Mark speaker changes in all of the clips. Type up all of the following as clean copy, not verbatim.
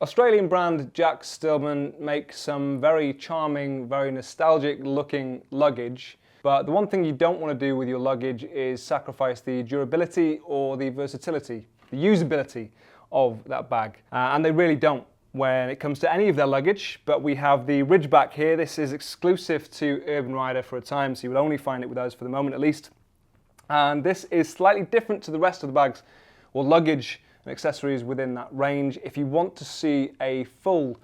Speaker 1: Australian brand Jack Stillman makes some very charming, very nostalgic looking luggage. But the one thing you don't want to do with your luggage is sacrifice the durability or the versatility, the usability of that bag. And they really don't when it comes to any of their luggage. But we have the Ridgeback here. This is exclusive to Urban Rider for a time, so you will only find it with us for the moment at least. And this is slightly different to the rest of the bags or luggage and accessories within that range. If you want to see a full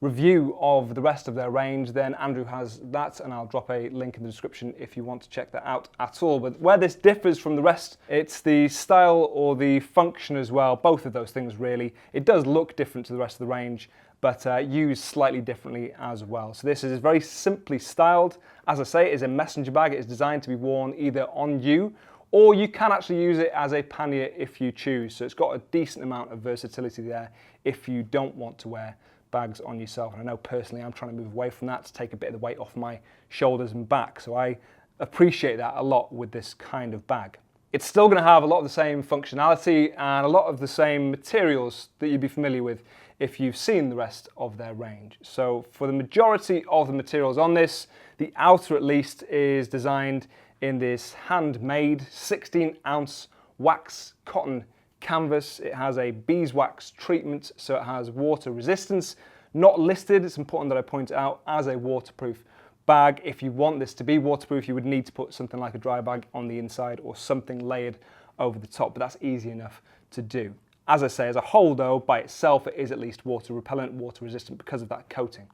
Speaker 1: review of the rest of their range, then Andrew has that, and I'll drop a link in the description if you want to check that out at all. But where this differs from the rest, it's the style or the function as well, both of those things really. It does look different to the rest of the range, but used slightly differently as well. So this is very simply styled. As I say, it is a messenger bag. It is designed to be worn either on you, or you can actually use it as a pannier if you choose. So it's got a decent amount of versatility there if you don't want to wear bags on yourself. And I know personally I'm trying to move away from that to take a bit of the weight off my shoulders and back. So I appreciate that a lot with this kind of bag. It's still going to have a lot of the same functionality and a lot of the same materials that you'd be familiar with if you've seen the rest of their range. So for the majority of the materials on this, the outer at least is designed in this handmade 16-ounce wax cotton canvas. It has a beeswax treatment, so it has water resistance. Not listed, it's important that I point it out, as a waterproof bag. If you want this to be waterproof, you would need to put something like a dry bag on the inside or something layered over the top, but that's easy enough to do. As I say, as a whole though, by itself, it is at least water repellent, water resistant because of that coating.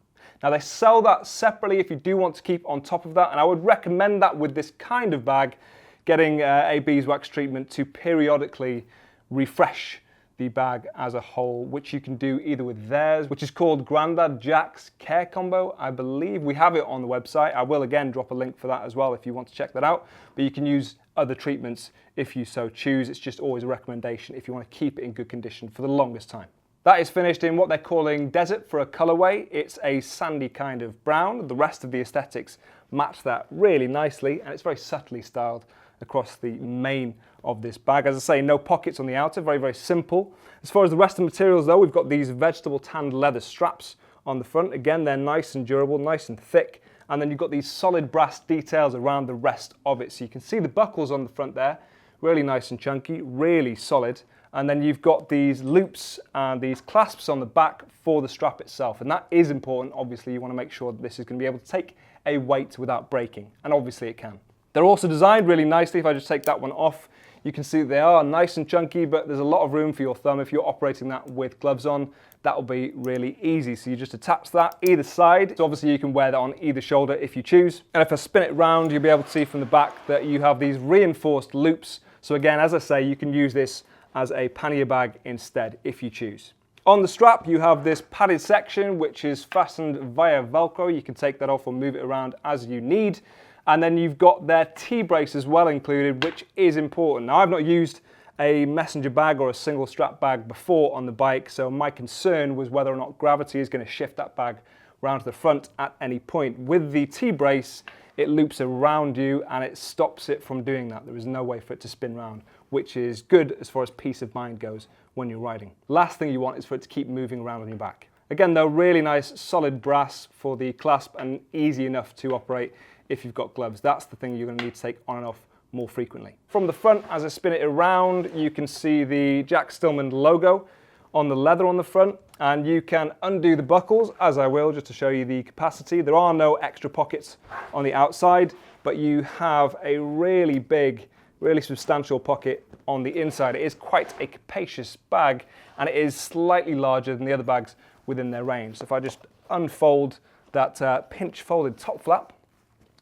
Speaker 1: Now they sell that separately if you do want to keep on top of that, and I would recommend that with this kind of bag, getting a beeswax treatment to periodically refresh the bag as a whole, which you can do either with theirs, which is called Grandad Jack's Care Combo. I believe we have it on the website. I will again drop a link for that as well if you want to check that out, but you can use other treatments if you so choose. It's just always a recommendation if you want to keep it in good condition for the longest time. That is finished in what they're calling Desert for a colorway. It's a sandy kind of brown. The rest of the aesthetics match that really nicely, and it's very subtly styled across the main of this bag. As I say, no pockets on the outer, very, very simple. As far as the rest of the materials though, we've got these vegetable tanned leather straps on the front. Again, they're nice and durable, nice and thick. And then you've got these solid brass details around the rest of it. So you can see the buckles on the front there, really nice and chunky, really solid. And then you've got these loops and these clasps on the back for the strap itself. And that is important. Obviously, you want to make sure that this is going to be able to take a weight without breaking. And obviously it can. They're also designed really nicely. If I just take that one off, you can see they are nice and chunky, but there's a lot of room for your thumb. If you're operating that with gloves on, that will be really easy. So you just attach that either side. So obviously you can wear that on either shoulder if you choose. And if I spin it around, you'll be able to see from the back that you have these reinforced loops. So again, as I say, you can use this as a pannier bag instead if you choose. On the strap, you have this padded section, which is fastened via Velcro. You can take that off or move it around as you need. And then you've got their T-brace as well included, which is important. Now, I've not used a messenger bag or a single strap bag before on the bike, so my concern was whether or not gravity is going to shift that bag round to the front at any point. With the T-brace, it loops around you and it stops it from doing that. There is no way for it to spin round, which is good as far as peace of mind goes when you're riding. Last thing you want is for it to keep moving around on your back. Again though, really nice solid brass for the clasp and easy enough to operate if you've got gloves. That's the thing you're going to need to take on and off more frequently. From the front, as I spin it around, you can see the Jack Stillman logo on the leather on the front, and you can undo the buckles, as I will, just to show you the capacity. There are no extra pockets on the outside, but you have a really big, really substantial pocket on the inside. It is quite a capacious bag, and it is slightly larger than the other bags within their range. So if I just unfold that pinch folded top flap,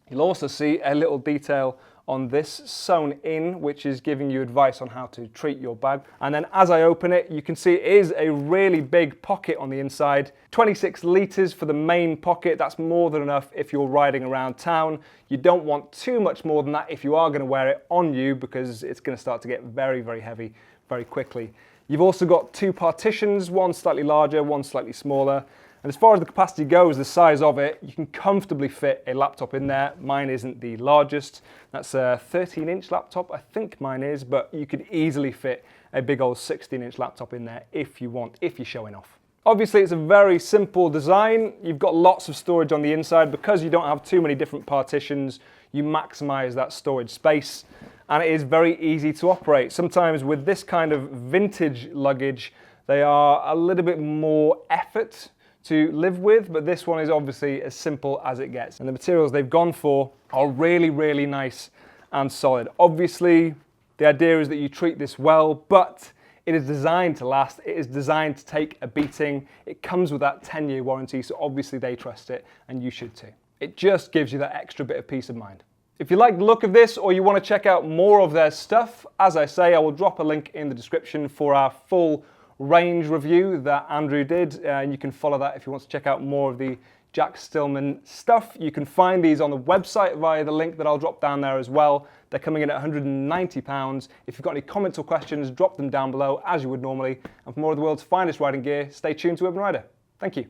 Speaker 1: you'll also see a little detail on this sewn in, which is giving you advice on how to treat your bag. And then as I open it, you can see it is a really big pocket on the inside. 26 litres for the main pocket. That's more than enough if you're riding around town. You don't want too much more than that if you are going to wear it on you, because it's going to start to get very, very heavy very quickly. You've also got two partitions, one slightly larger, one slightly smaller. And as far as the capacity goes, the size of it, you can comfortably fit a laptop in there. Mine isn't the largest. That's a 13-inch laptop, I think mine is, but you could easily fit a big old 16-inch laptop in there if you want, if you're showing off. Obviously, it's a very simple design. You've got lots of storage on the inside. Because you don't have too many different partitions, you maximize that storage space, and it is very easy to operate. Sometimes with this kind of vintage luggage, they are a little bit more effort to live with, but this one is obviously as simple as it gets. And the materials they've gone for are really, really nice and solid. Obviously, the idea is that you treat this well, but it is designed to last. It is designed to take a beating. It comes with that 10-year warranty, so obviously they trust it, and you should too. It just gives you that extra bit of peace of mind. If you like the look of this, or you want to check out more of their stuff, as I say, I will drop a link in the description for our full range review that Andrew did, and you can follow that if you want to check out more of the Jack Stillman stuff. You can find these on the website via the link that I'll drop down there as well. They're coming in at £190. If you've got any comments or questions, drop them down below as you would normally. And for more of the world's finest riding gear, stay tuned to Urban Rider. Thank you.